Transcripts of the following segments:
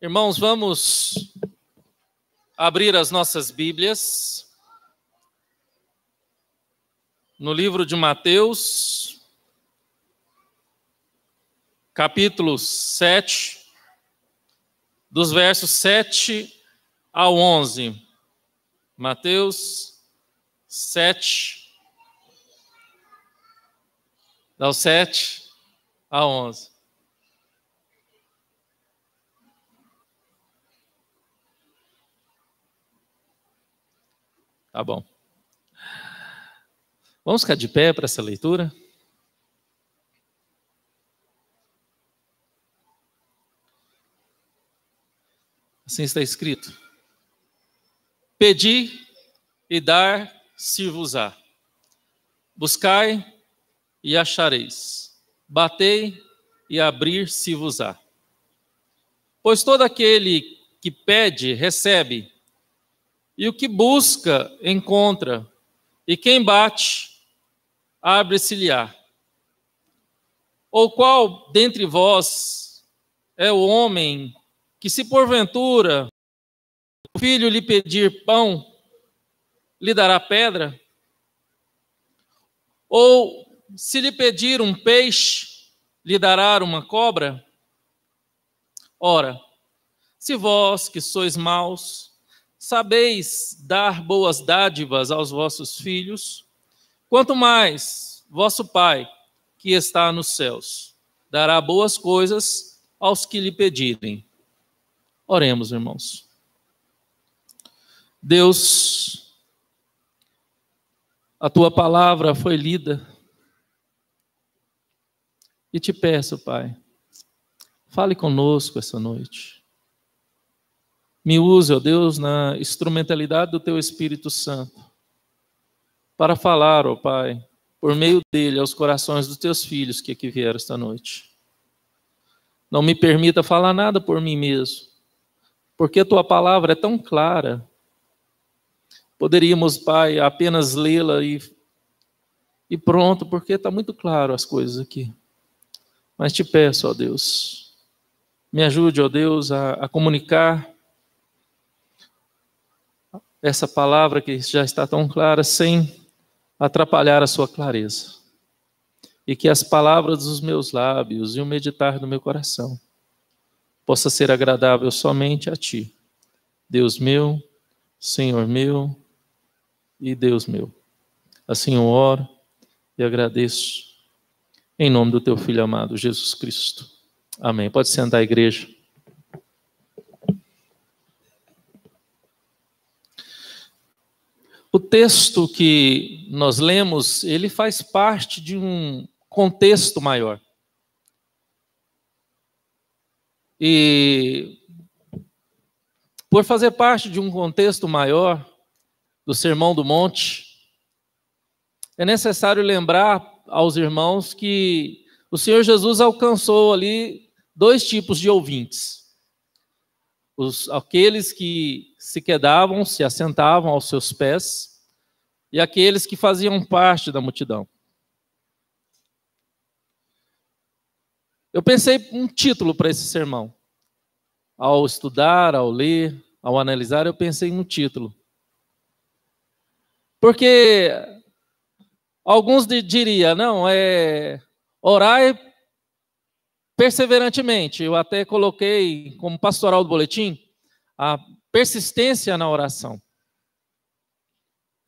Irmãos, vamos abrir as nossas Bíblias no livro de Mateus, capítulo 7, dos versos 7 ao 11. Mateus 7, do 7 ao 11. Tá bom. Vamos ficar de pé para essa leitura? Assim está escrito: Pedi e dar-se-vos-á. Buscai e achareis. Batei e abrir-se-vos-á. Pois todo aquele que pede, recebe. E o que busca, encontra. E quem bate, abre-se-lhe-á. Ou qual dentre vós é o homem que, se porventura o filho lhe pedir pão, lhe dará pedra? Ou se lhe pedir um peixe, lhe dará uma cobra? Ora, se vós que sois maus, sabeis dar boas dádivas aos vossos filhos, quanto mais vosso Pai, que está nos céus, dará boas coisas aos que lhe pedirem. Oremos, irmãos. Deus, a tua palavra foi lida e te peço, Pai, fale conosco essa noite. Me use, ó Deus, na instrumentalidade do teu Espírito Santo para falar, ó Pai, por meio dele aos corações dos teus filhos que aqui vieram esta noite. Não me permita falar nada por mim mesmo, porque a tua palavra é tão clara. Poderíamos, Pai, apenas lê-la e pronto, porque está muito claro as coisas aqui. Mas te peço, ó Deus, me ajude, ó Deus, a comunicar essa palavra que já está tão clara, sem atrapalhar a sua clareza. E que as palavras dos meus lábios e o meditar do meu coração possa ser agradável somente a Ti, Deus meu, Senhor meu e Deus meu. Assim eu oro e agradeço em nome do Teu Filho amado, Jesus Cristo. Amém. Pode sentar, igreja. O texto que nós lemos, ele faz parte de um contexto maior. E por fazer parte de um contexto maior do Sermão do Monte, é necessário lembrar aos irmãos que o Senhor Jesus alcançou ali dois tipos de ouvintes. Aqueles que se quedavam, se assentavam aos seus pés, e aqueles que faziam parte da multidão. Eu pensei um título para esse sermão. Ao estudar, ao ler, ao analisar, eu pensei em um título. Porque alguns diriam, não, orai perseverantemente. Eu até coloquei como pastoral do boletim a persistência na oração.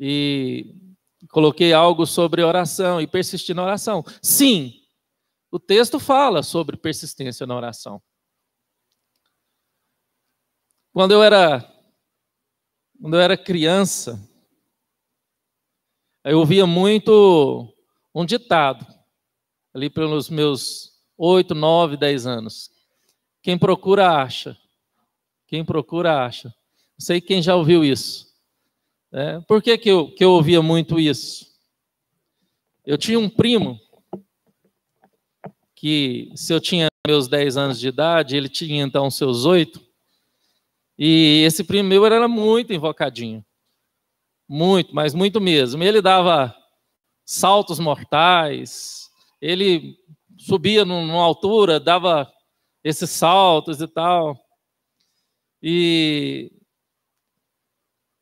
E coloquei algo sobre oração e persistir na oração. Sim, o texto fala sobre persistência na oração. Quando eu era criança, eu ouvia muito um ditado, ali pelos meus 8, 9, 10 anos. Quem procura, acha. Quem procura, acha. Não sei quem já ouviu isso. Por que eu ouvia muito isso? Eu tinha um primo que, se eu tinha meus 10 anos de idade, ele tinha então seus 8, e esse primo meu era muito invocadinho. Muito, mas muito mesmo. Ele dava saltos mortais, ele subia numa altura, dava esses saltos e tal. E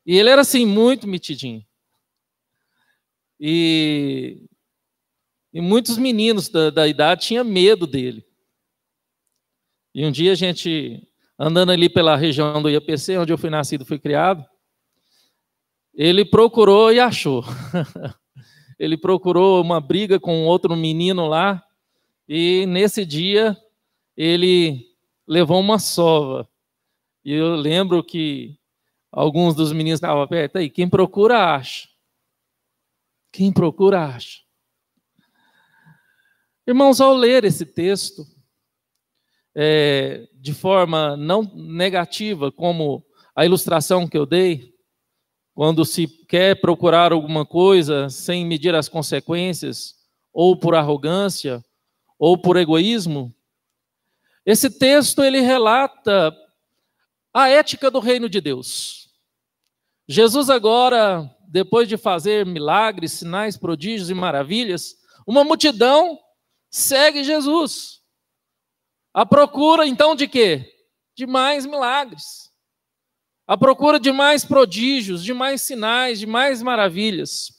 ele era assim, muito metidinho. E muitos meninos da idade tinham medo dele. E um dia a gente, andando ali pela região do IAPC, onde eu fui nascido e fui criado, ele procurou e achou. Ele procurou uma briga com outro menino lá, e nesse dia ele levou uma sova. E eu lembro que alguns dos meninos estavam perto aí, quem procura acha. Quem procura acha. Irmãos, ao ler esse texto, de forma não negativa, como a ilustração que eu dei, quando se quer procurar alguma coisa sem medir as consequências, ou por arrogância, ou por egoísmo, esse texto ele relata a ética do reino de Deus. Jesus agora, depois de fazer milagres, sinais, prodígios e maravilhas, uma multidão segue Jesus. A procura, então, de quê? De mais milagres. A procura de mais prodígios, de mais sinais, de mais maravilhas.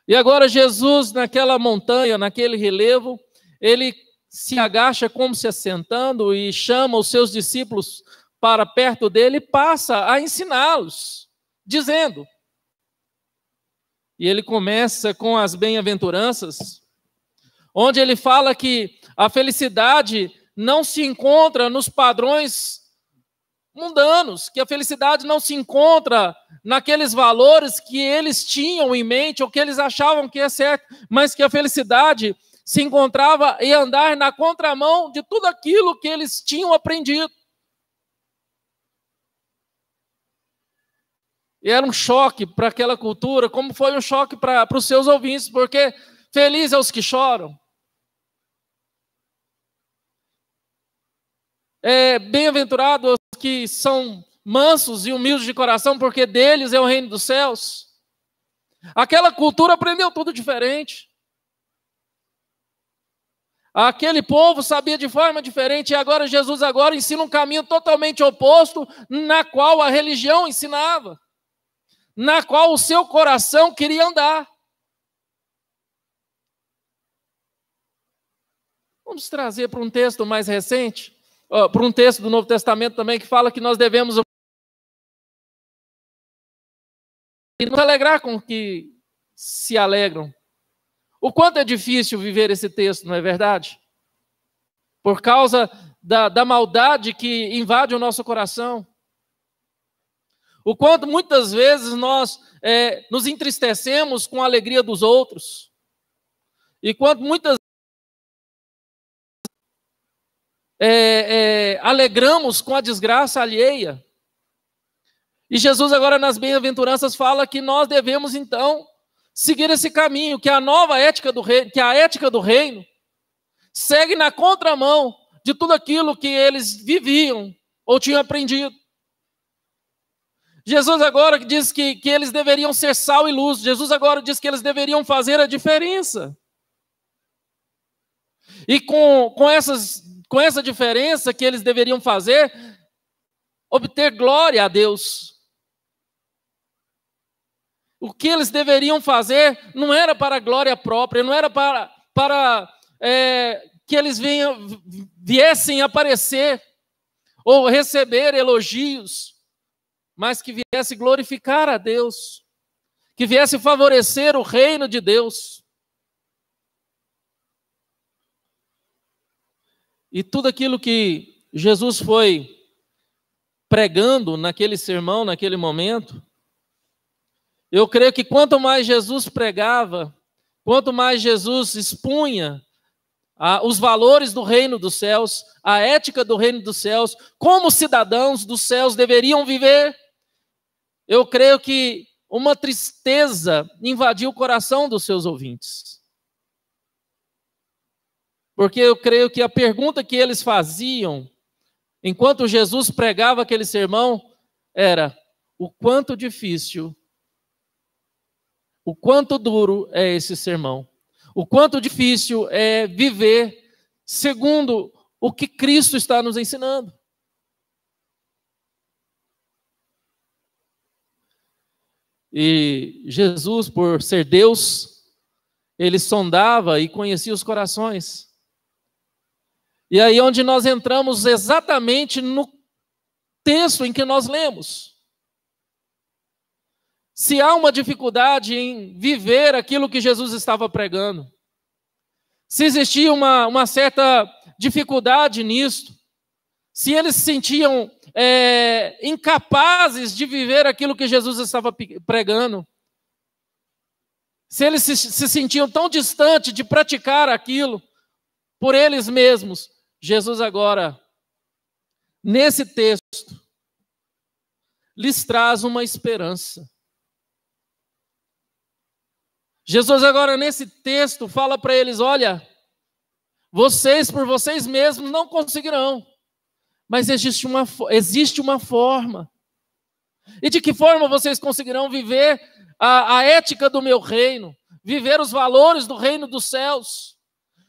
E agora Jesus, naquela montanha, naquele relevo, ele se agacha como se assentando e chama os seus discípulos para perto dele e passa a ensiná-los, dizendo. E ele começa com as bem-aventuranças, onde ele fala que a felicidade não se encontra nos padrões mundanos, que a felicidade não se encontra naqueles valores que eles tinham em mente ou que eles achavam que é certo, mas que a felicidade se encontrava em andar na contramão de tudo aquilo que eles tinham aprendido. E era um choque para aquela cultura, como foi um choque para os seus ouvintes, porque felizes é os que choram. Bem-aventurados os que são mansos e humildes de coração, porque deles é o reino dos céus. Aquela cultura aprendeu tudo diferente. Aquele povo sabia de forma diferente, e agora Jesus ensina um caminho totalmente oposto, na qual a religião ensinava, na qual o seu coração queria andar. Vamos trazer para um texto mais recente, para um texto do Novo Testamento também, que fala que nós devemos nos alegrar com os que se alegram. O quanto é difícil viver esse texto, não é verdade? Por causa da maldade que invade o nosso coração. O quanto muitas vezes nós nos entristecemos com a alegria dos outros. E quanto muitas alegramos com a desgraça alheia. E Jesus agora nas bem-aventuranças fala que nós devemos então seguir esse caminho, que a nova ética do reino, que a ética do reino segue na contramão de tudo aquilo que eles viviam ou tinham aprendido. Jesus agora diz que eles deveriam ser sal e luz. Jesus agora diz que eles deveriam fazer a diferença. E com essa diferença que eles deveriam fazer, obter glória a Deus. O que eles deveriam fazer não era para a glória própria, não era para que eles viessem aparecer ou receber elogios, mas que viesse glorificar a Deus, que viesse favorecer o reino de Deus. E tudo aquilo que Jesus foi pregando naquele sermão, naquele momento, eu creio que quanto mais Jesus pregava, quanto mais Jesus expunha os valores do reino dos céus, a ética do reino dos céus, como cidadãos dos céus deveriam viver, eu creio que uma tristeza invadiu o coração dos seus ouvintes. Porque eu creio que a pergunta que eles faziam, enquanto Jesus pregava aquele sermão, era: o quanto difícil, o quanto duro é esse sermão? O quanto difícil é viver segundo o que Cristo está nos ensinando? E Jesus, por ser Deus, ele sondava e conhecia os corações. E aí onde nós entramos exatamente no texto em que nós lemos. Se há uma dificuldade em viver aquilo que Jesus estava pregando, se existia uma certa dificuldade nisto, se eles se sentiam incapazes de viver aquilo que Jesus estava pregando, se eles se sentiam tão distantes de praticar aquilo por eles mesmos, Jesus agora, nesse texto, lhes traz uma esperança. Jesus agora nesse texto fala para eles, olha, vocês por vocês mesmos não conseguirão, mas existe uma forma. E de que forma vocês conseguirão viver a ética do meu reino, viver os valores do reino dos céus?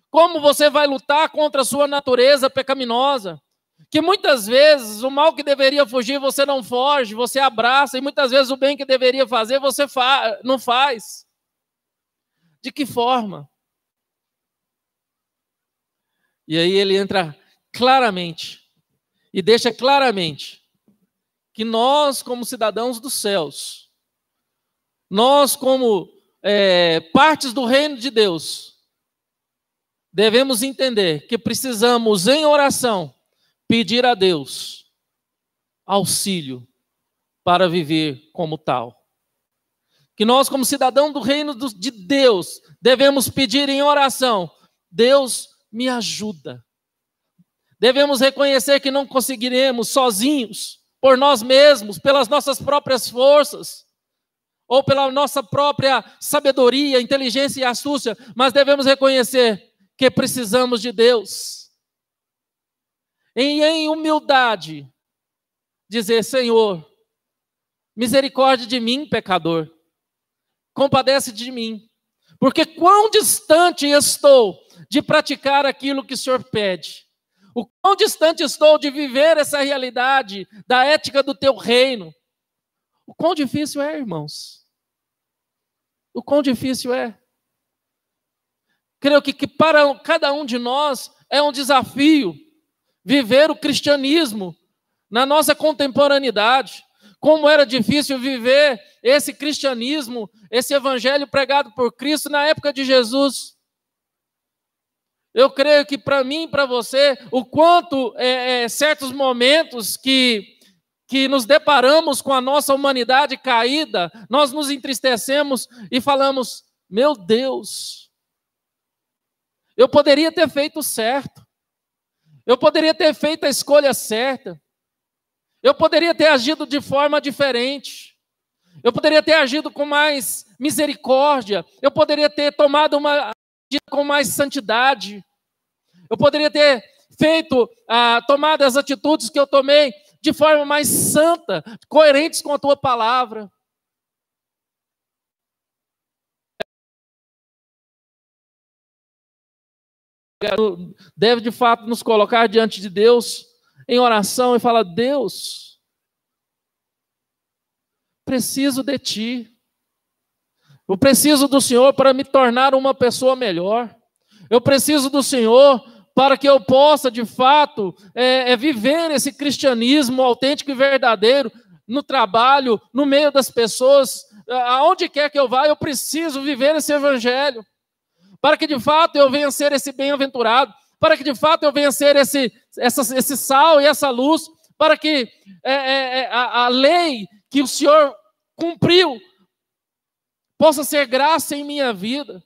Como você vai lutar contra a sua natureza pecaminosa? Que muitas vezes o mal que deveria fugir você não foge, você abraça, e muitas vezes o bem que deveria fazer você não faz. De que forma? E aí ele entra claramente e deixa claramente que nós, como cidadãos dos céus, nós, como partes do reino de Deus, devemos entender que precisamos, em oração, pedir a Deus auxílio para viver como tal. Que nós, como cidadão do reino de Deus, devemos pedir em oração, Deus me ajuda. Devemos reconhecer que não conseguiremos sozinhos, por nós mesmos, pelas nossas próprias forças, ou pela nossa própria sabedoria, inteligência e astúcia, mas devemos reconhecer que precisamos de Deus. E em humildade, dizer, Senhor, misericórdia de mim, pecador, compadece de mim, porque quão distante estou de praticar aquilo que o Senhor pede, o quão distante estou de viver essa realidade da ética do teu reino, o quão difícil é, irmãos, o quão difícil é. Creio que para cada um de nós é um desafio viver o cristianismo na nossa contemporaneidade. Como era difícil viver esse cristianismo, esse evangelho pregado por Cristo na época de Jesus. Eu creio que para mim e para você, o quanto certos momentos que nos deparamos com a nossa humanidade caída, nós nos entristecemos e falamos, meu Deus, eu poderia ter feito certo, eu poderia ter feito a escolha certa, eu poderia ter agido de forma diferente, eu poderia ter agido com mais misericórdia, eu poderia ter tomado uma atitude com mais santidade, eu poderia ter tomado as atitudes que eu tomei de forma mais santa, coerentes com a tua palavra. Deve de fato nos colocar diante de Deus em oração e falar, Deus, preciso de Ti, eu preciso do Senhor para me tornar uma pessoa melhor, eu preciso do Senhor para que eu possa de fato viver esse cristianismo autêntico e verdadeiro no trabalho, no meio das pessoas, aonde quer que eu vá, eu preciso viver esse evangelho, para que de fato eu venha ser esse bem-aventurado, para que de fato eu venha ser esse sal e essa luz, para que a lei que o Senhor cumpriu possa ser graça em minha vida,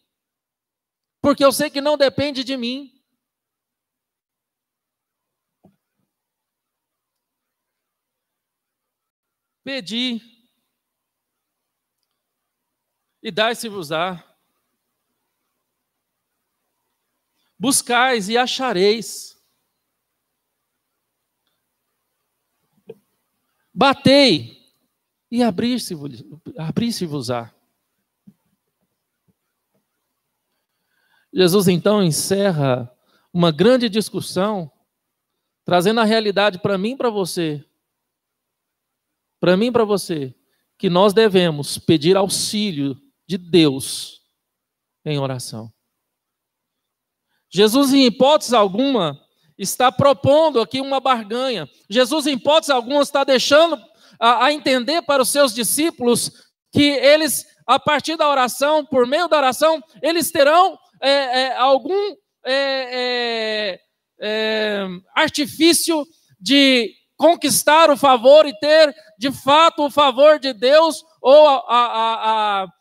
porque eu sei que não depende de mim. Pedi e dai-se-vos-á. Buscais e achareis. Batei e abrir-se-vos-á. Jesus então encerra uma grande discussão, trazendo a realidade para mim e para você. Para mim e para você, que nós devemos pedir auxílio de Deus em oração. Jesus, em hipótese alguma, está propondo aqui uma barganha. Jesus, em hipótese alguma, está deixando a entender para os seus discípulos que eles, a partir da oração, por meio da oração, eles terão algum artifício de conquistar o favor e ter, de fato, o favor de Deus ou a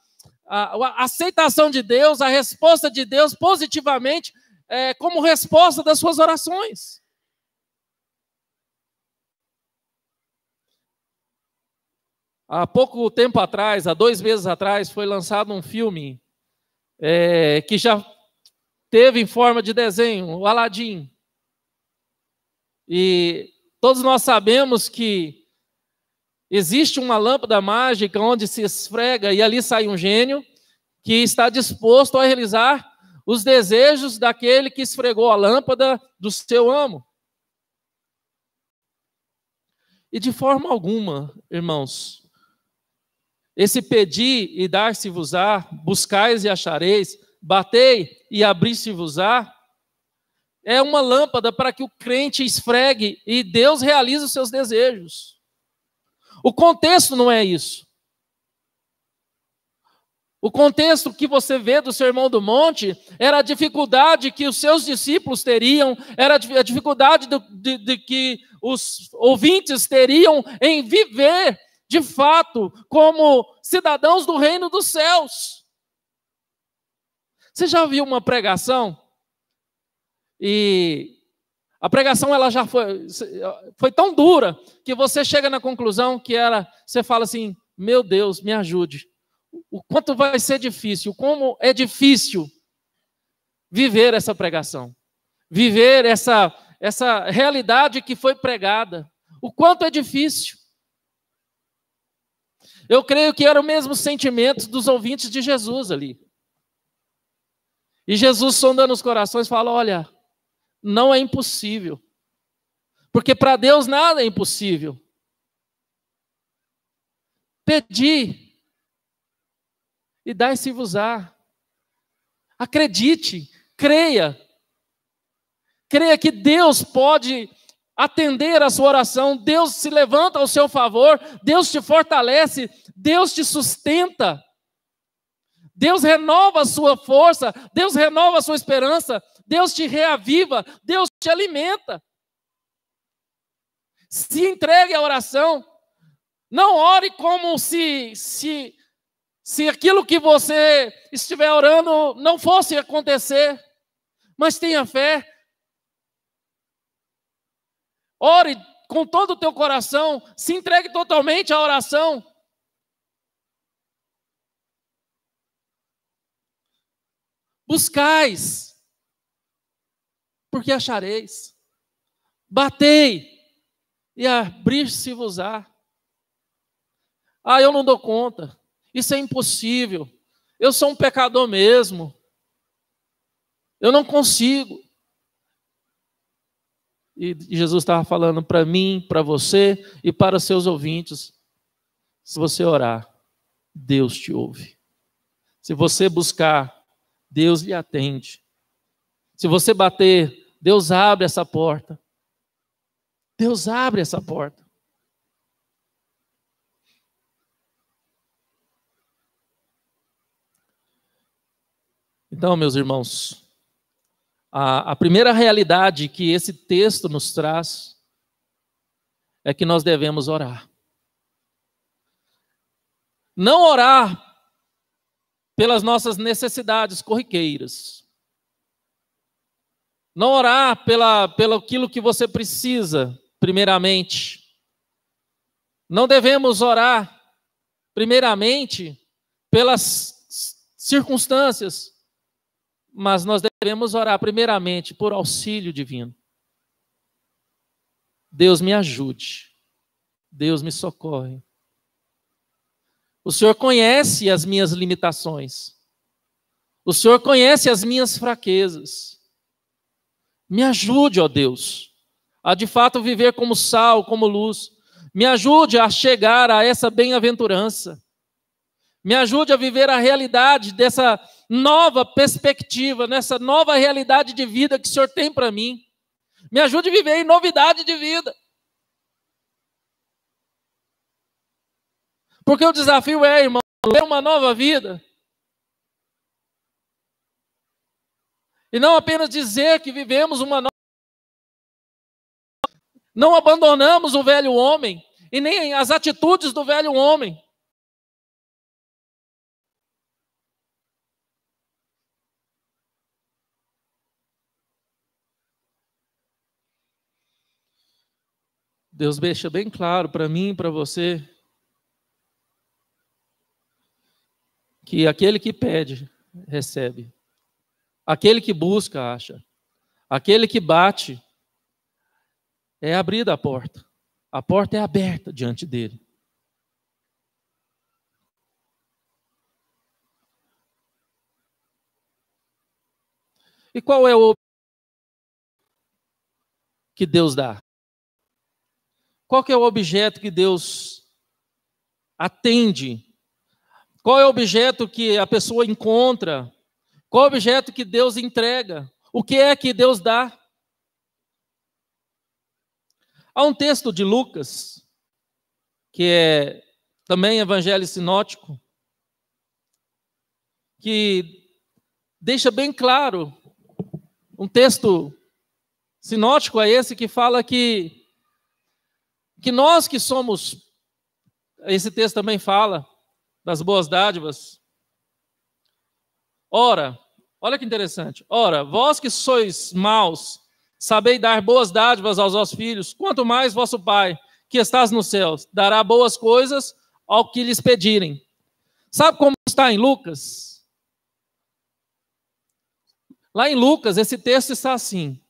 aceitação de Deus, a resposta de Deus positivamente como resposta das suas orações. Há pouco tempo atrás, há 2 meses atrás, foi lançado um filme que já teve em forma de desenho, o Aladim. E todos nós sabemos que existe uma lâmpada mágica onde se esfrega e ali sai um gênio que está disposto a realizar os desejos daquele que esfregou a lâmpada do seu amo. E de forma alguma, irmãos, esse pedir e dar-se-vos-á, buscais e achareis, batei e abrir-se-vos-á, é uma lâmpada para que o crente esfregue e Deus realize os seus desejos. O contexto não é isso. O contexto que você vê do Sermão do Monte era a dificuldade que os seus discípulos teriam, era a dificuldade de que os ouvintes teriam em viver, de fato, como cidadãos do reino dos céus. Você já viu uma pregação? E a pregação ela já foi tão dura que você chega na conclusão que você fala assim, meu Deus, me ajude. O quanto vai ser difícil, como é difícil viver essa pregação, viver essa realidade que foi pregada, o quanto é difícil. Eu creio que era o mesmo sentimento dos ouvintes de Jesus ali. E Jesus, sondando os corações, fala, olha, não é impossível, porque para Deus nada é impossível. Pedi e dai-se-vos-á. Acredite, creia. Creia que Deus pode atender a sua oração, Deus se levanta ao seu favor, Deus te fortalece, Deus te sustenta, Deus renova a sua força, Deus renova a sua esperança, Deus te reaviva, Deus te alimenta. Se entregue à oração, não ore como se aquilo que você estiver orando não fosse acontecer, mas tenha fé. Ore com todo o teu coração, se entregue totalmente à oração. Buscais, porque achareis. Batei, e abrir-se-vos-á. Eu não dou conta. Isso é impossível. Eu sou um pecador mesmo. Eu não consigo. E Jesus estava falando para mim, para você e para os seus ouvintes. Se você orar, Deus te ouve. Se você buscar, Deus lhe atende. Se você bater, Deus abre essa porta. Deus abre essa porta. Então, meus irmãos, a primeira realidade que esse texto nos traz é que nós devemos orar. Não orar pelas nossas necessidades corriqueiras. Não orar pelo aquilo que você precisa, primeiramente. Não devemos orar, primeiramente, pelas circunstâncias, mas nós devemos orar primeiramente por auxílio divino. Deus me ajude. Deus me socorre. O Senhor conhece as minhas limitações. O Senhor conhece as minhas fraquezas. Me ajude, ó Deus, a de fato viver como sal, como luz. Me ajude a chegar a essa bem-aventurança. Me ajude a viver a realidade dessa nova perspectiva, nessa nova realidade de vida que o Senhor tem para mim. Me ajude a viver em novidade de vida. Porque o desafio é, irmão, ter uma nova vida. E não apenas dizer que vivemos uma nova vida. Não abandonamos o velho homem e nem as atitudes do velho homem. Deus deixa bem claro para mim e para você que aquele que pede, recebe. Aquele que busca, acha. Aquele que bate, é abrida a porta. A porta é aberta diante dele. E qual é o que Deus dá? Qual que é o objeto que Deus atende? Qual é o objeto que a pessoa encontra? Qual é o objeto que Deus entrega? O que é que Deus dá? Há um texto de Lucas, que é também evangelho sinótico, que deixa bem claro, um texto sinótico é esse que fala que nós que somos, esse texto também fala das boas dádivas. Ora, olha que interessante. Ora, vós que sois maus, sabeis dar boas dádivas aos vossos filhos, quanto mais vosso Pai, que estás nos céus, dará boas coisas ao que lhes pedirem. Sabe como está em Lucas? Lá em Lucas, esse texto está assim.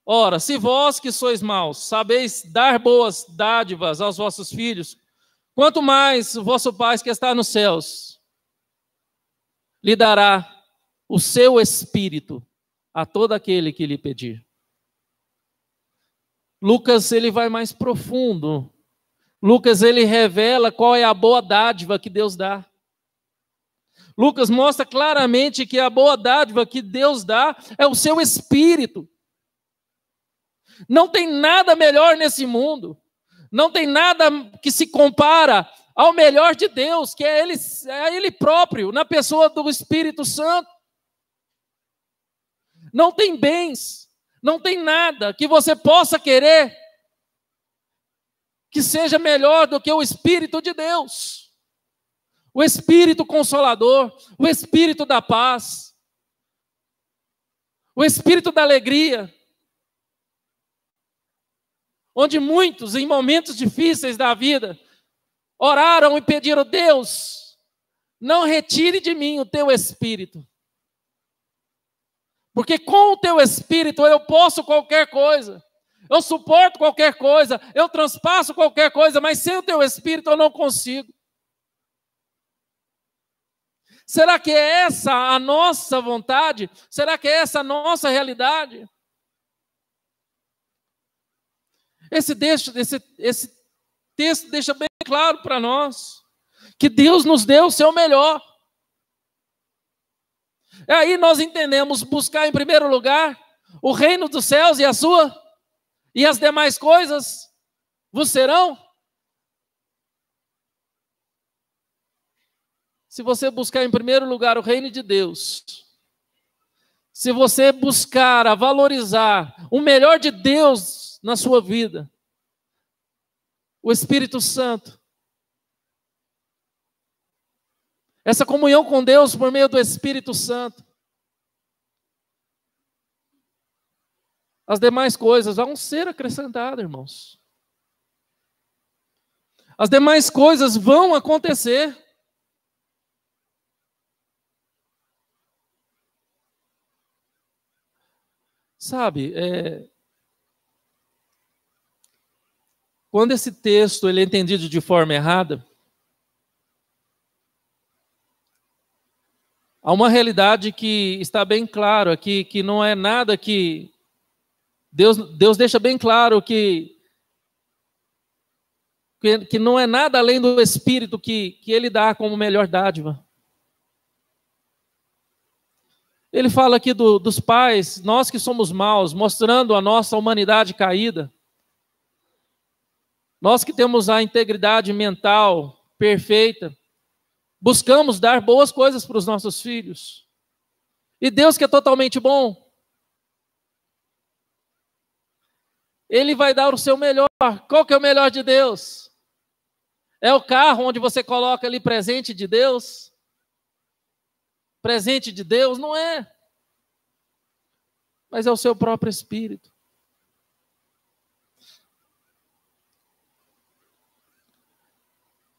Ora, se vós que sois maus, sabeis dar boas dádivas aos vossos filhos, quanto mais o vosso Pai que está nos céus lhe dará o seu Espírito a todo aquele que lhe pedir. Lucas, ele vai mais profundo. Lucas, ele revela qual é a boa dádiva que Deus dá. Lucas mostra claramente que a boa dádiva que Deus dá é o seu Espírito. Não tem nada melhor nesse mundo. Não tem nada que se compara ao melhor de Deus, que é Ele próprio, na pessoa do Espírito Santo. Não tem bens, não tem nada que você possa querer que seja melhor do que o Espírito de Deus. O Espírito Consolador, o Espírito da paz, o Espírito da alegria. Onde muitos, em momentos difíceis da vida, oraram e pediram: Deus, não retire de mim o teu Espírito. Porque com o teu Espírito eu posso qualquer coisa. Eu suporto qualquer coisa, eu transpasso qualquer coisa, mas sem o teu Espírito eu não consigo. Será que é essa a nossa vontade? Será que é essa a nossa realidade? Esse texto deixa bem claro para nós que Deus nos deu o seu melhor. E aí nós entendemos buscar em primeiro lugar o reino dos céus e as demais coisas vos serão. Se você buscar em primeiro lugar o reino de Deus, se você buscar a valorizar o melhor de Deus na sua vida, o Espírito Santo, essa comunhão com Deus por meio do Espírito Santo, as demais coisas vão ser acrescentadas, irmãos. As demais coisas vão acontecer. Sabe, quando esse texto ele é entendido de forma errada, há uma realidade que está bem claro aqui, que não é nada que... Deus deixa bem claro que que não é nada além do Espírito que Ele dá como melhor dádiva. Ele fala aqui dos pais, nós que somos maus, mostrando a nossa humanidade caída. Nós que temos a integridade mental perfeita, buscamos dar boas coisas para os nossos filhos. E Deus, que é totalmente bom, Ele vai dar o seu melhor. Qual que é o melhor de Deus? É o carro onde você coloca ali presente de Deus? Presente de Deus? Não é. Mas é o seu próprio Espírito.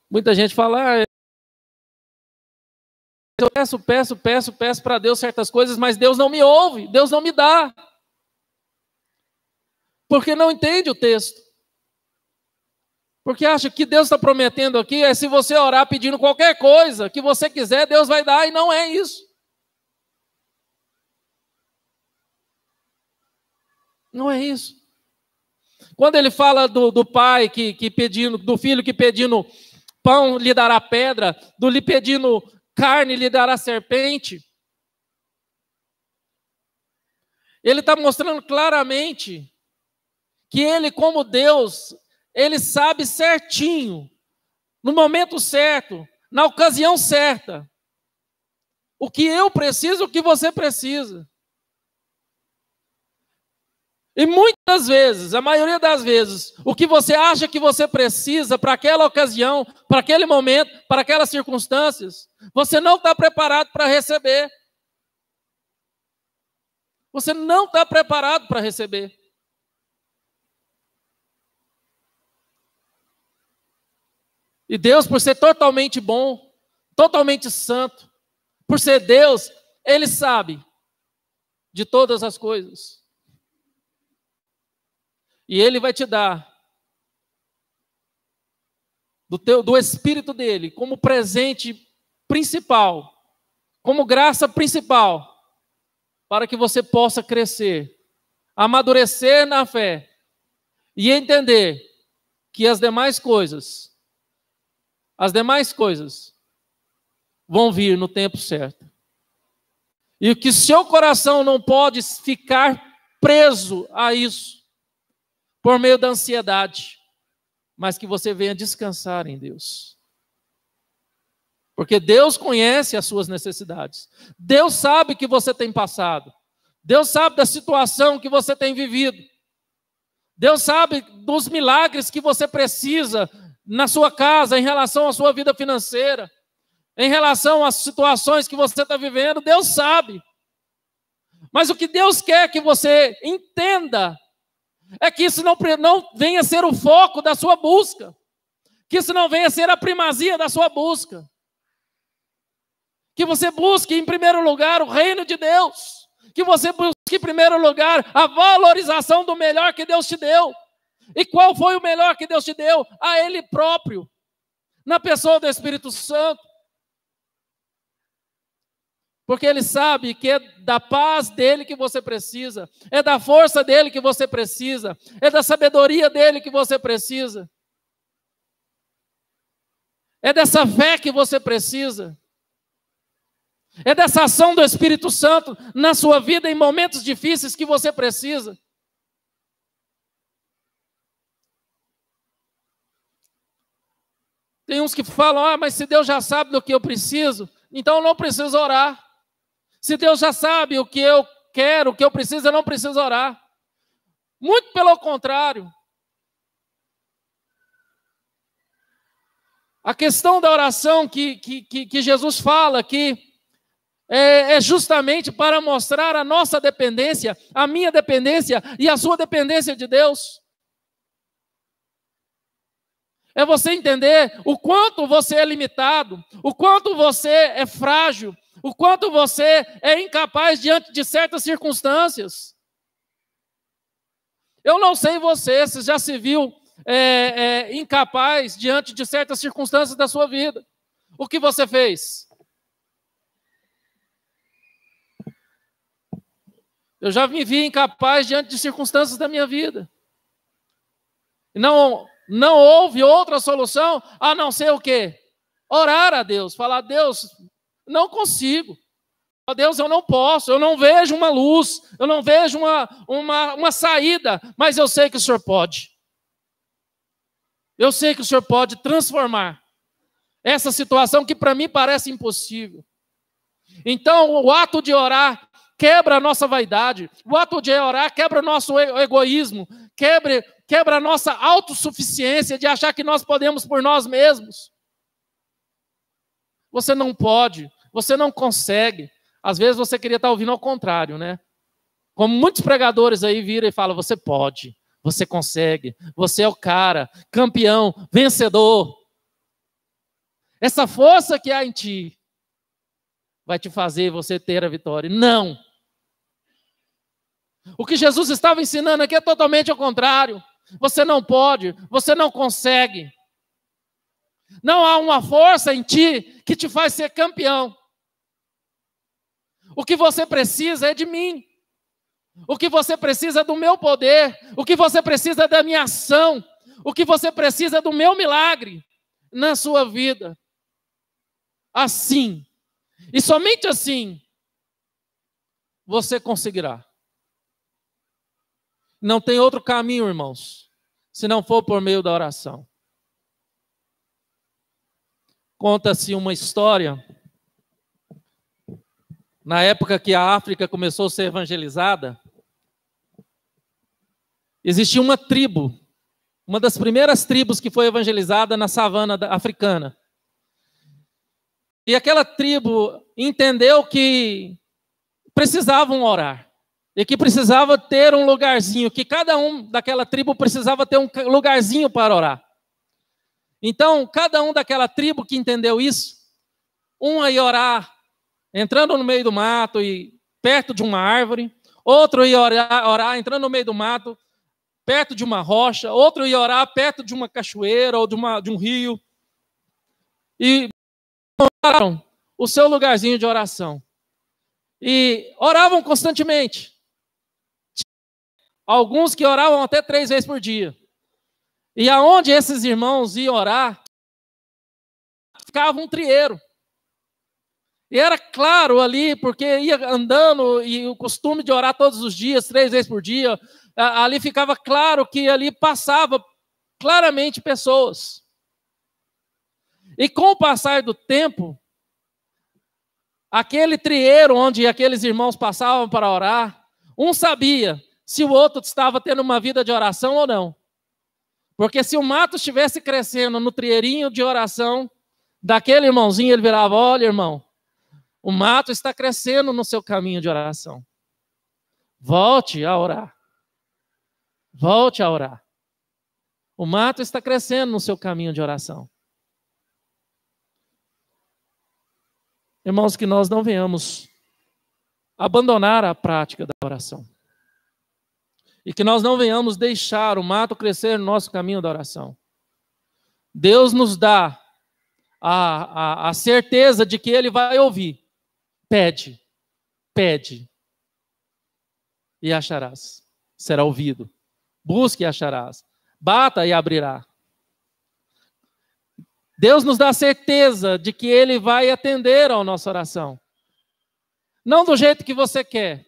Muita gente fala, eu peço para Deus certas coisas, mas Deus não me ouve, Deus não me dá. Porque não entende o texto. Porque acha que Deus está prometendo aqui, é se você orar pedindo qualquer coisa que você quiser, Deus vai dar, e não é isso. Não é isso. Quando ele fala do pai que pedindo, do filho que pedindo pão lhe dará pedra, do lhe pedindo carne lhe dará serpente, ele está mostrando claramente que ele, como Deus, ele sabe certinho, no momento certo, na ocasião certa, o que eu preciso, o que você precisa. E muitas vezes, a maioria das vezes, o que você acha que você precisa para aquela ocasião, para aquele momento, para aquelas circunstâncias, você não está preparado para receber. Você não está preparado para receber. E Deus, por ser totalmente bom, totalmente santo, por ser Deus, Ele sabe de todas as coisas. E Ele vai te dar do Espírito dEle como presente principal, como graça principal, para que você possa crescer, amadurecer na fé e entender que as demais coisas vão vir no tempo certo. E que seu coração não pode ficar preso a isso, por meio da ansiedade, mas que você venha descansar em Deus. Porque Deus conhece as suas necessidades. Deus sabe o que você tem passado. Deus sabe da situação que você tem vivido. Deus sabe dos milagres que você precisa na sua casa, em relação à sua vida financeira, em relação às situações que você está vivendo. Deus sabe. Mas o que Deus quer que você entenda é que isso não venha ser o foco da sua busca, que isso não venha ser a primazia da sua busca, que você busque em primeiro lugar o reino de Deus, que você busque em primeiro lugar a valorização do melhor que Deus te deu. E qual foi o melhor que Deus te deu? A Ele próprio, na pessoa do Espírito Santo. Porque Ele sabe que é da paz dEle que você precisa, é da força dEle que você precisa, é da sabedoria dEle que você precisa, é dessa fé que você precisa, é dessa ação do Espírito Santo na sua vida em momentos difíceis que você precisa. Tem uns que falam, mas se Deus já sabe do que eu preciso, então eu não preciso orar. Se Deus já sabe o que eu quero, o que eu preciso, eu não preciso orar. Muito pelo contrário. A questão da oração que Jesus fala aqui é justamente para mostrar a nossa dependência, a minha dependência e a sua dependência de Deus. É você entender o quanto você é limitado, o quanto você é frágil, o quanto você é incapaz diante de certas circunstâncias. Eu não sei você, se já se viu incapaz diante de certas circunstâncias da sua vida. O que você fez? Eu já me vi incapaz diante de circunstâncias da minha vida. Não Não houve outra solução a não ser o quê? Orar a Deus, falar: Deus, não consigo. Deus, eu não posso, eu não vejo uma luz, eu não vejo uma saída, mas eu sei que o Senhor pode. Eu sei que o Senhor pode transformar essa situação que para mim parece impossível. Então, o ato de orar quebra a nossa vaidade, o ato de orar quebra o nosso egoísmo, quebra a nossa autossuficiência de achar que nós podemos por nós mesmos. Você não pode, você não consegue. Às vezes você queria estar ouvindo ao contrário, né? Como muitos pregadores aí viram e falam: você pode, você consegue, você é o cara, campeão, vencedor. Essa força que há em ti vai te fazer você ter a vitória. Não! O que Jesus estava ensinando aqui é totalmente ao contrário. Você não pode, você não consegue. Não há uma força em ti que te faz ser campeão. O que você precisa é de mim. O que você precisa é do meu poder. O que você precisa é da minha ação. O que você precisa é do meu milagre na sua vida. Assim, e somente assim, você conseguirá. Não tem outro caminho, irmãos, se não for por meio da oração. Conta-se uma história, na época que a África começou a ser evangelizada, existia uma tribo, uma das primeiras tribos que foi evangelizada na savana africana. E aquela tribo entendeu que precisavam orar. E que precisava ter um lugarzinho, que cada um daquela tribo precisava ter um lugarzinho para orar. Então, cada um daquela tribo que entendeu isso, um ia orar entrando no meio do mato e perto de uma árvore, outro ia orar entrando no meio do mato, perto de uma rocha, outro ia orar perto de uma cachoeira ou de um rio. E oraram o seu lugarzinho de oração. E oravam constantemente. Alguns que oravam até 3 vezes por dia. E aonde esses irmãos iam orar, ficava um trieiro. E era claro ali, porque ia andando, e o costume de orar todos os dias, 3 vezes por dia, ali ficava claro que ali passava claramente pessoas. E com o passar do tempo, aquele trieiro onde aqueles irmãos passavam para orar, um sabia se o outro estava tendo uma vida de oração ou não. Porque se o mato estivesse crescendo no trieirinho de oração daquele irmãozinho, ele virava: olha, irmão, o mato está crescendo no seu caminho de oração. Volte a orar. Volte a orar. O mato está crescendo no seu caminho de oração. Irmãos, que nós não venhamos abandonar a prática da oração. E que nós não venhamos deixar o mato crescer no nosso caminho da oração. Deus nos dá a certeza de que Ele vai ouvir. Pede, pede, e acharás. Será ouvido. Busque e acharás. Bata e abrirá. Deus nos dá a certeza de que Ele vai atender à nossa oração. Não do jeito que você quer,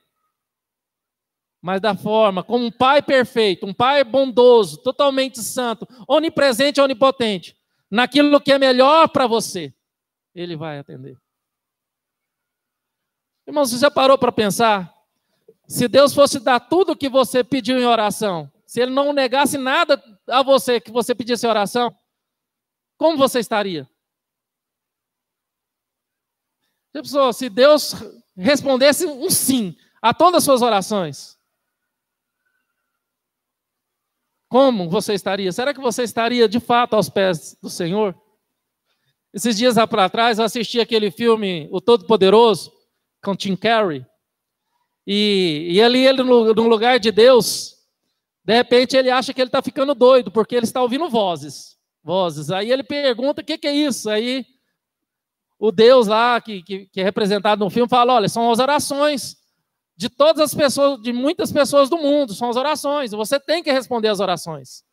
mas da forma como um Pai perfeito, um Pai bondoso, totalmente santo, onipresente e onipotente, naquilo que é melhor para você, Ele vai atender. Irmão, você já parou para pensar? Se Deus fosse dar tudo o que você pediu em oração, se Ele não negasse nada a você que você pedisse em oração, como você estaria? Se Deus respondesse um sim a todas as suas orações, como você estaria? Será que você estaria de fato aos pés do Senhor? Esses dias para trás eu assisti aquele filme O Todo-Poderoso, com Jim Carrey, e ali ele no lugar de Deus, de repente ele acha que ele está ficando doido, porque ele está ouvindo vozes. Aí ele pergunta: o que é isso? Aí o Deus lá, que é representado no filme, fala: olha, são as orações de todas as pessoas, de muitas pessoas do mundo, são as orações, você tem que responder as orações.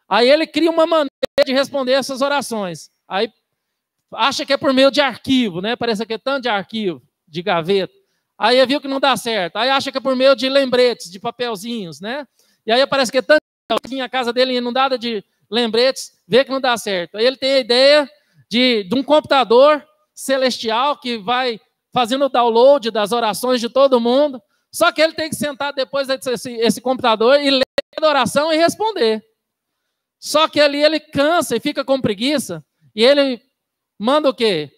Aí ele cria uma maneira de responder essas orações. Aí acha que é por meio de arquivo, né? Parece que é tanto de arquivo, de gaveta. Aí ele viu que não dá certo. Aí acha que é por meio de lembretes, de papelzinhos, né? E aí parece que é tanto que a casa dele inundada de lembretes, vê que não dá certo. Aí ele tem a ideia de um computador celestial que vai fazendo o download das orações de todo mundo. Só que ele tem que sentar depois desse computador e ler a oração e responder. Só que ali ele cansa e fica com preguiça. E ele manda o quê?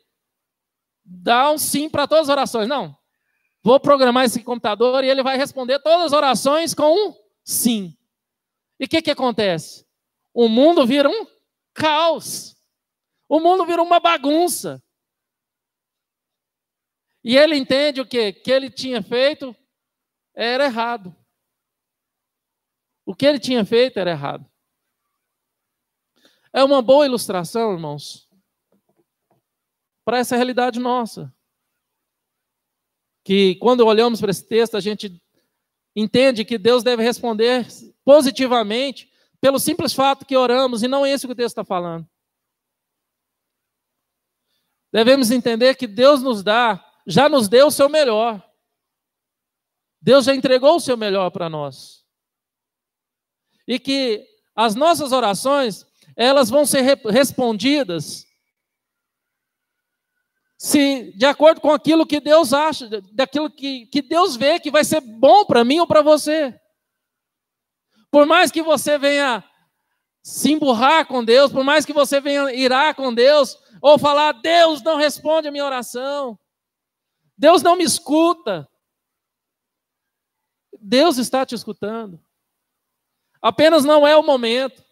Dá um sim para todas as orações. Não. Vou programar esse computador e ele vai responder todas as orações com um sim. E o que acontece? O mundo vira um caos. O mundo vira uma bagunça. E ele entende o quê? Que ele tinha feito era errado. O que ele tinha feito era errado. É uma boa ilustração, irmãos, para essa realidade nossa. Que quando olhamos para esse texto, a gente entende que Deus deve responder positivamente pelo simples fato que oramos, e não é isso que o texto está falando. Devemos entender que Deus já nos deu o seu melhor. Deus já entregou o seu melhor para nós. E que as nossas orações, elas vão ser respondidas de acordo com aquilo que Deus acha, daquilo que Deus vê que vai ser bom para mim ou para você. Por mais que você venha se emburrar com Deus, por mais que você venha irar com Deus, ou falar, Deus não responde a minha oração, Deus não me escuta. Deus está te escutando. Apenas não é o momento.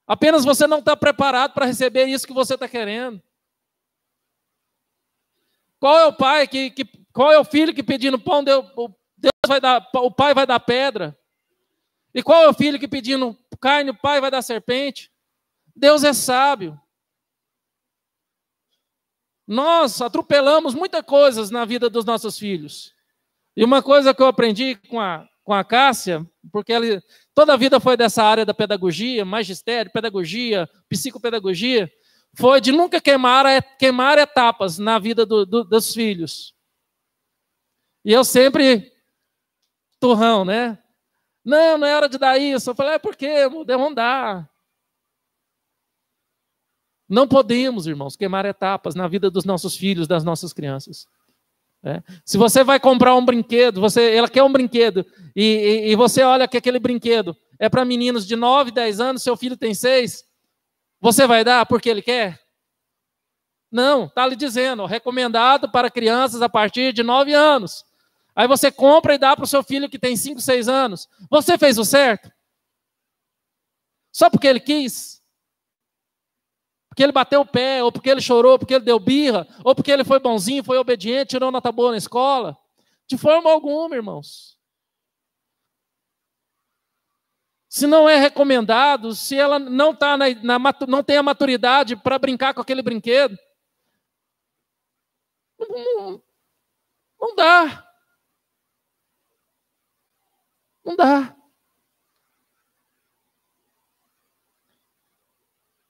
Apenas você não está preparado para receber isso que você está querendo. Qual é o pai qual é o filho que pedindo pão, o pai vai dar pedra? E qual é o filho que pedindo carne, o pai vai dar serpente? Deus é sábio. Nós atropelamos muitas coisas na vida dos nossos filhos. E uma coisa que eu aprendi com a Cássia, porque ela toda a vida foi dessa área da pedagogia, magistério, pedagogia, psicopedagogia, foi de nunca queimar etapas na vida dos filhos. E eu sempre, turrão, né? Não é hora de dar isso. Eu falei, por quê? Vamos dar. Não podemos, irmãos, queimar etapas na vida dos nossos filhos, das nossas crianças. Se você vai comprar um brinquedo, ela quer um brinquedo, e você olha que aquele brinquedo é para meninos de 9, 10 anos, seu filho tem 6, você vai dar porque ele quer? Não, está lhe dizendo, recomendado para crianças a partir de 9 anos. Aí você compra e dá para o seu filho que tem 5, 6 anos. Você fez o certo? Só porque ele quis? Porque ele bateu o pé, ou porque ele chorou, porque ele deu birra, ou porque ele foi bonzinho, foi obediente, tirou nota boa na escola? De forma alguma, irmãos. Se não é recomendado, se ela não não tem a maturidade para brincar com aquele brinquedo, não dá. Não dá.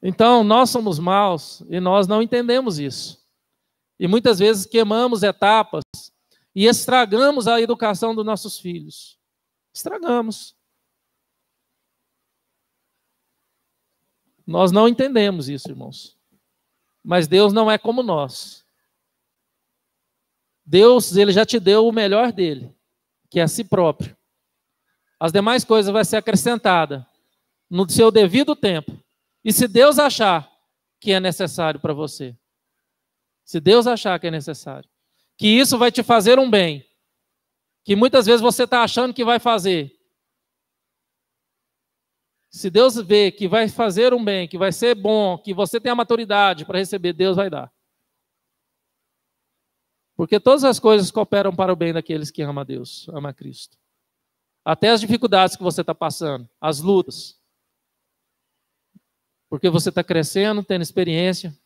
Então, nós somos maus e nós não entendemos isso. E muitas vezes queimamos etapas e estragamos a educação dos nossos filhos. Estragamos. Nós não entendemos isso, irmãos. Mas Deus não é como nós. Deus, Ele já te deu o melhor dele, que é a si próprio. As demais coisas vão ser acrescentadas no seu devido tempo. E se Deus achar que é necessário para você, se Deus achar que é necessário, que isso vai te fazer um bem, que muitas vezes você está achando que vai fazer, se Deus vê que vai fazer um bem, que vai ser bom, que você tem a maturidade para receber, Deus vai dar. Porque todas as coisas cooperam para o bem daqueles que amam a Deus, amam a Cristo. Até as dificuldades que você está passando, as lutas. Porque você está crescendo, tendo experiência.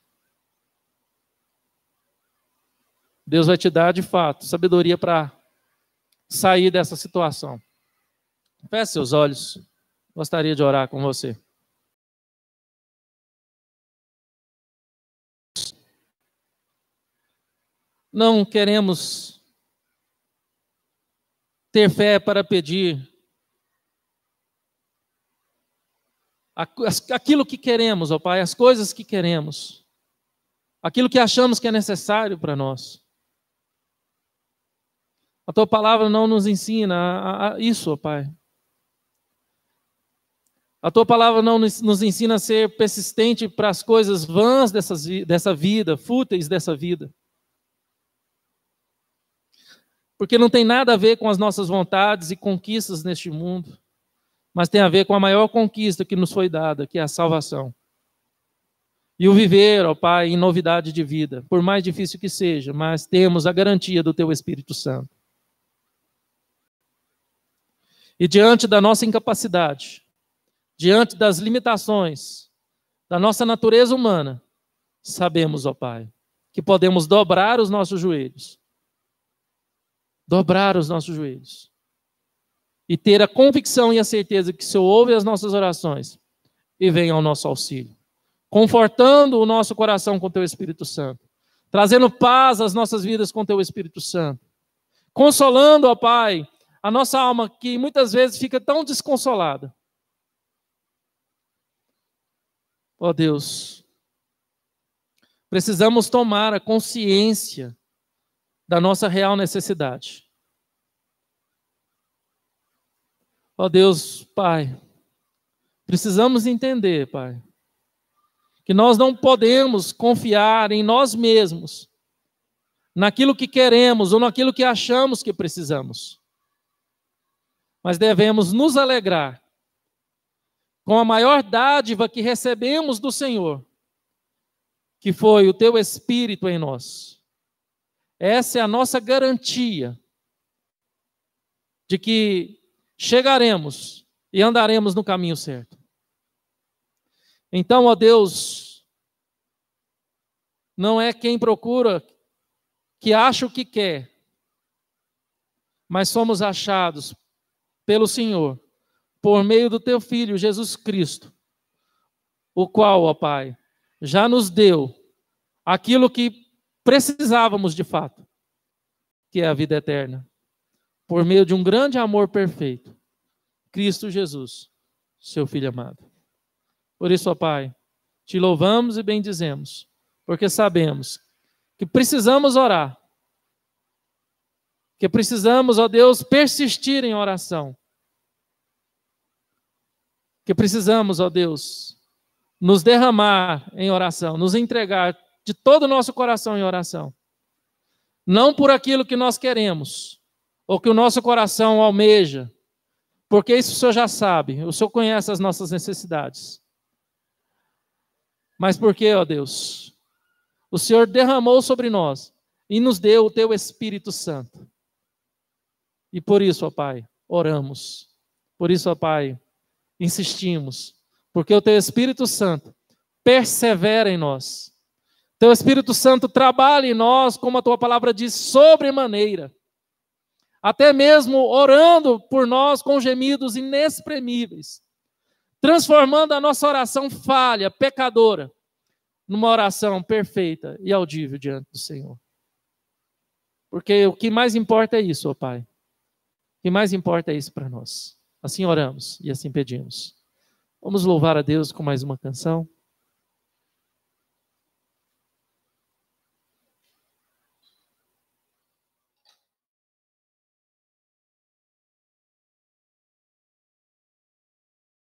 Deus vai te dar, de fato, sabedoria para sair dessa situação. Feche seus olhos. Gostaria de orar com você. não queremos ter fé para pedir aquilo que queremos, ó Pai, as coisas que queremos, aquilo que achamos que é necessário para nós. A Tua palavra não nos ensina a isso, ó Pai. A Tua palavra não nos ensina a ser persistente para as coisas vãs dessa vida, fúteis dessa vida. Porque não tem nada a ver com as nossas vontades e conquistas neste mundo, mas tem a ver com a maior conquista que nos foi dada, que é a salvação. E o viver, ó Pai, em novidade de vida, por mais difícil que seja, mas temos a garantia do Teu Espírito Santo. E diante da nossa incapacidade, diante das limitações da nossa natureza humana, sabemos, ó Pai, que podemos dobrar os nossos joelhos. Dobrar os nossos joelhos. E ter a convicção e a certeza que o Senhor ouve as nossas orações e vem ao nosso auxílio. Confortando o nosso coração com o Teu Espírito Santo. Trazendo paz às nossas vidas com o Teu Espírito Santo. Consolando, ó Pai, a nossa alma que muitas vezes fica tão desconsolada. Ó Deus, precisamos tomar a consciência da nossa real necessidade. Ó Deus, Pai, precisamos entender, Pai, que nós não podemos confiar em nós mesmos, naquilo que queremos ou naquilo que achamos que precisamos. Mas devemos nos alegrar com a maior dádiva que recebemos do Senhor, que foi o Teu Espírito em nós. Essa é a nossa garantia de que chegaremos e andaremos no caminho certo. Então, ó Deus, não é quem procura que acha o que quer, mas somos achados pelo Senhor, por meio do Teu Filho, Jesus Cristo, o qual, ó Pai, já nos deu aquilo que precisávamos de fato, que é a vida eterna, por meio de um grande amor perfeito, Cristo Jesus, Seu Filho amado. Por isso, ó Pai, Te louvamos e bendizemos, porque sabemos que precisamos orar, que precisamos, ó Deus, persistir em oração, que precisamos, ó Deus, nos derramar em oração, nos entregar de todo o nosso coração em oração. Não por aquilo que nós queremos, ou que o nosso coração almeja, porque isso o Senhor já sabe, o Senhor conhece as nossas necessidades. Mas porque, ó Deus, o Senhor derramou sobre nós e nos deu o Teu Espírito Santo. E por isso, ó Pai, oramos. Por isso, ó Pai, insistimos. Porque o Teu Espírito Santo persevera em nós. Teu Espírito Santo trabalha em nós, como a Tua palavra diz, sobremaneira. Até mesmo orando por nós com gemidos inexprimíveis. Transformando a nossa oração falha, pecadora, numa oração perfeita e audível diante do Senhor. Porque o que mais importa é isso, ó Pai. O que mais importa é isso para nós. Assim oramos e assim pedimos. Vamos louvar a Deus com mais uma canção.